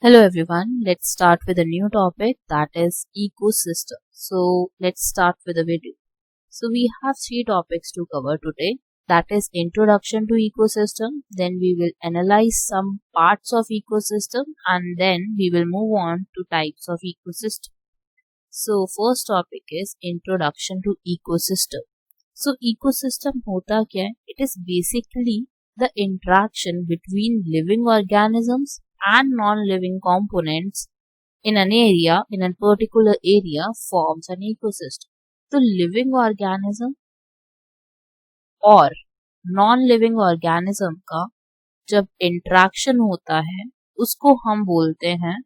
Hello everyone, let's start with a new topic that is ecosystem. So let's start with a video. So we have three topics to cover today. That is introduction to ecosystem, then we will analyze some parts of ecosystem and then we will move on to types of ecosystem. So first topic is introduction to ecosystem. So ecosystem hota kya hai? It is basically the interaction between living organisms and non-living components in an area, in a particular area forms an ecosystem. तो living organism और non-living organism का जब interaction होता है उसको हम बोलते हैं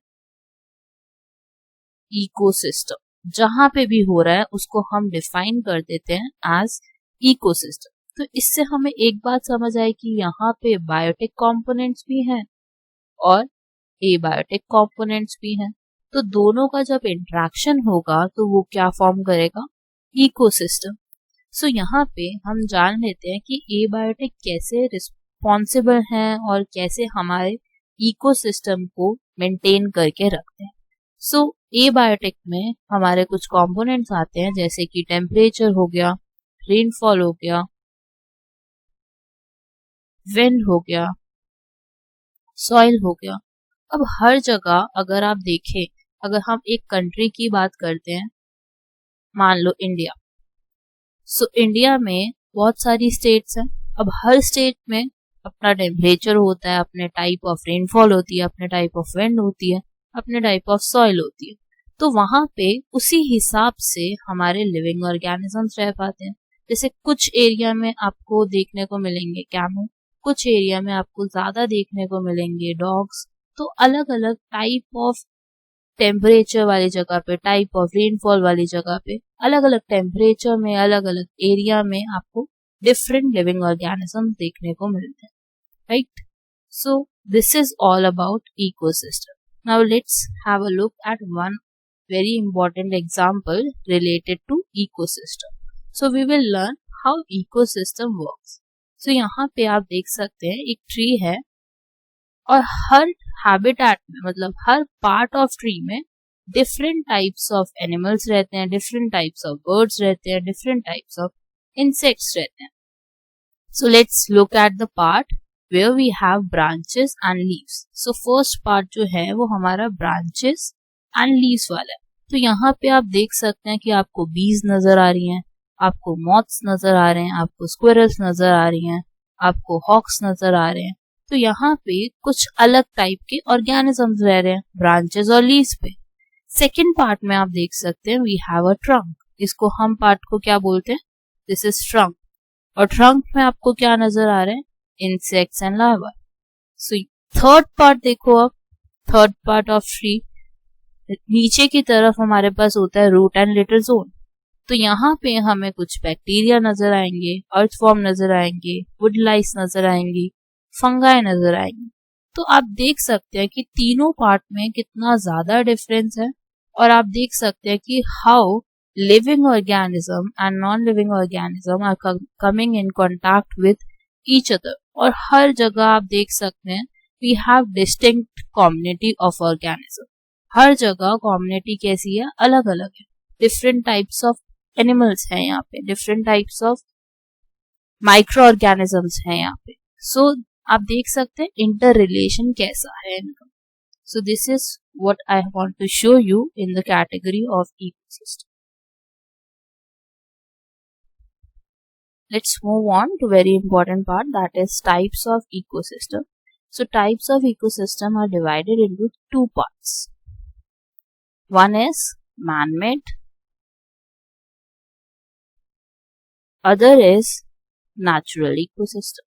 इकोसिस्टम. जहां पे भी हो रहा है उसको हम डिफाइन कर देते हैं एज इकोसिस्टम. तो इससे हमें एक बात समझ आई कि यहाँ पे बायोटिक कंपोनेंट्स भी हैं और एबायोटिक कंपोनेंट्स भी हैं. तो दोनों का जब इंटरेक्शन होगा तो वो क्या फॉर्म करेगा? इकोसिस्टम. सो यहाँ पे हम जान लेते हैं कि एबायोटिक कैसे रिस्पॉन्सिबल हैं और कैसे हमारे इकोसिस्टम को मेंटेन करके रखते हैं. सो एबायोटिक में हमारे कुछ कंपोनेंट्स आते हैं जैसे कि टेम्परेचर हो गया, रेनफॉल हो गया, विंड हो गया, सॉइल हो गया. अब हर जगह अगर आप देखें, अगर हम एक कंट्री की बात करते हैं, मान लो इंडिया. सो इंडिया में बहुत सारी स्टेट्स हैं. अब हर स्टेट में अपना टेम्परेचर होता है, अपने टाइप ऑफ रेनफॉल होती है, अपने टाइप ऑफ विंड होती है, अपने टाइप ऑफ सॉइल होती है. तो वहां पे उसी हिसाब से हमारे लिविंग ऑर्गेनिजम्स रह पाते हैं. जैसे कुछ एरिया में आपको देखने को मिलेंगे कैमल, कुछ एरिया में आपको ज्यादा देखने को मिलेंगे डॉग्स. तो अलग अलग टाइप ऑफ टेम्परेचर वाली जगह पे, टाइप ऑफ रेनफॉल वाली जगह पे, अलग अलग टेम्परेचर में, अलग अलग एरिया में आपको डिफरेंट लिविंग ऑर्गेनिजम्स देखने को मिलते हैं, right? So this is all about ecosystem. Now let's have a look at one very important example related to ecosystem. So we will learn how ecosystem works. So यहाँ पे आप देख सकते हैं एक ट्री है और हर हैबिटेट में, मतलब हर पार्ट ऑफ ट्री में डिफरेंट टाइप्स ऑफ एनिमल्स रहते हैं, डिफरेंट टाइप्स ऑफ बर्ड्स रहते हैं, डिफरेंट टाइप्स ऑफ इंसेक्ट्स रहते हैं. So let's look at the part where we have branches and leaves. So first part जो है वो हमारा branches एंड लीव्स वाला है. तो यहाँ पे आप देख सकते हैं कि आपको बीज नजर आ रही हैं, आपको मॉथ्स नजर आ रहे हैं, आपको स्क्विरल्स नजर आ रही हैं, आपको हॉक्स नजर आ रहे हैं. तो यहाँ पे कुछ अलग टाइप के ऑर्गेनिजम्स रह रहे हैं ब्रांचेस और लीव्स पे. सेकेंड पार्ट में आप देख सकते हैं वी हैव अ ट्रंक. इसको हम पार्ट को क्या बोलते हैं? This is trunk. और ट्रंक में आपको क्या नजर आ रहे हैं? Insects and larva. So third part देखो आप, थर्ड पार्ट ऑफ ट्री, नीचे की तरफ हमारे पास होता है रूट एंड लिटिल जोन. तो यहाँ पे हमें कुछ बैक्टीरिया नजर आएंगे, अर्थवॉर्म नजर आएंगे, वुड लाइस नजर आएंगी, फंगाई नजर आएंगी. तो आप देख सकते हैं कि तीनों पार्ट में कितना ज्यादा डिफरेंस है. और आप देख सकते हैं कि how living organism and non living organism are coming in contact with each other. और हर जगह आप देख सकते हैं we have distinct community of organism. हर जगह कम्युनिटी कैसी है? अलग अलग है. डिफरेंट टाइप्स ऑफ एनिमल्स हैं यहाँ पे, different types of micro organisms हैं यहाँ पे. सो आप देख सकते हैं इंटर रिलेशन कैसा है इनका. So this is what I want to show you in the category of ecosystem. Let's move on to very important part, that is types of ecosystem. So types of ecosystem are divided into two parts. One is man-made, other is natural ecosystem.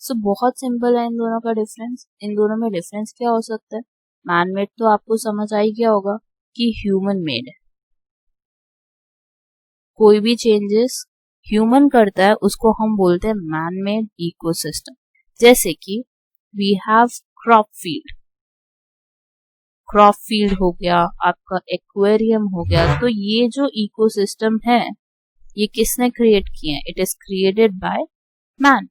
So बहुत simple है इन दोनों का difference. इन दोनों में difference क्या हो सकता है? मैन-मेड तो आपको समझ आई क्या होगा कि ह्यूमन मेड है. कोई भी चेंजेस ह्यूमन करता है उसको हम बोलते हैं मैन-मेड इकोसिस्टम. जैसे कि we have crop field, crop field हो गया, आपका एक्वेरियम हो गया. तो ये जो इकोसिस्टम है ये किसने क्रिएट किए हैं? It is created by man.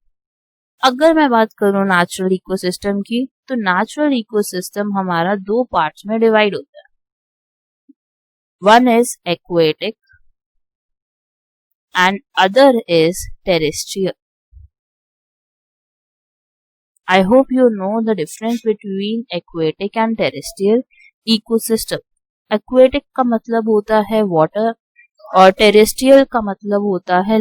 अगर मैं बात करूं नेचुरल इकोसिस्टम की, तो नेचुरल इकोसिस्टम हमारा दो पार्ट्स में डिवाइड होता है. One is aquatic and other is terrestrial. I hope you know the difference between aquatic and terrestrial ecosystem. Aquatic का मतलब होता है water और terrestrial का मतलब होता है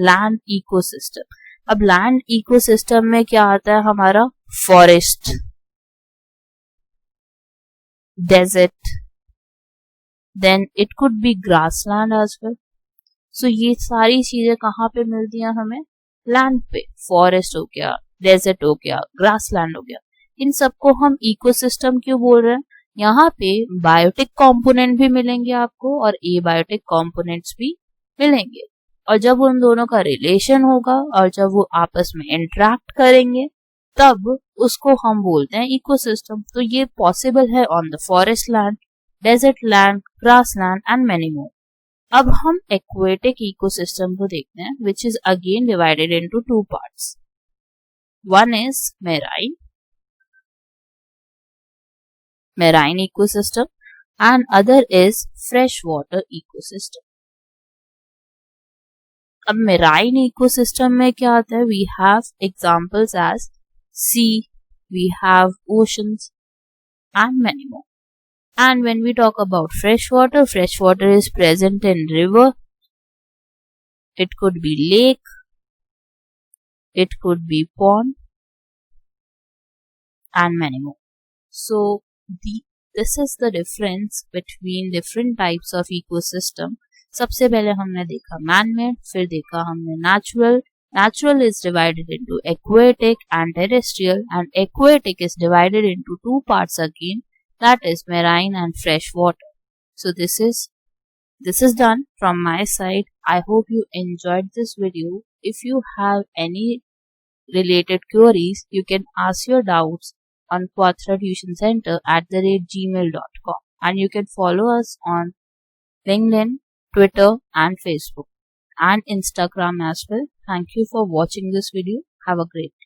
land ecosystem. अब land ecosystem में क्या आता है हमारा forest, desert, then it could be grassland as well. सो ये सारी चीजें कहाँ पे मिलती हैं हमें? लैंड पे. फॉरेस्ट हो गया, डेजर्ट हो गया, ग्रासलैंड हो गया. इन सबको हम इकोसिस्टम क्यों बोल रहे हैं? यहाँ पे बायोटिक कंपोनेंट भी मिलेंगे आपको और एबायोटिक कंपोनेंट्स भी मिलेंगे. और जब उन दोनों का रिलेशन होगा और जब वो आपस में इंटरेक्ट करेंगे, तब उसको हम बोलते हैं इकोसिस्टम. तो ये पॉसिबल है on the forest land, desert land, grassland and many more. अब हम एक्वेटिक इकोसिस्टम को देखते हैं, which is again divided into two parts. One is marine ecosystem and other is fresh water ecosystem. अब marine ecosystem में क्या आता है? We have examples as sea, we have oceans and many more. And when we talk about fresh water is present in river. It could be lake. It could be pond. And many more. So this is the difference between different types of ecosystem. सबसे पहले हमने देखा man-made, फिर देखा हमने natural. Natural is divided into aquatic and terrestrial, and aquatic is divided into two parts again. That is marine and fresh water. So this is done from my side. I hope you enjoyed this video. If you have any related queries, you can ask your doubts on Quatra Tuition Center @gmail.com, and you can follow us on LinkedIn, Twitter and Facebook and Instagram as well. Thank you for watching this video. Have a great day.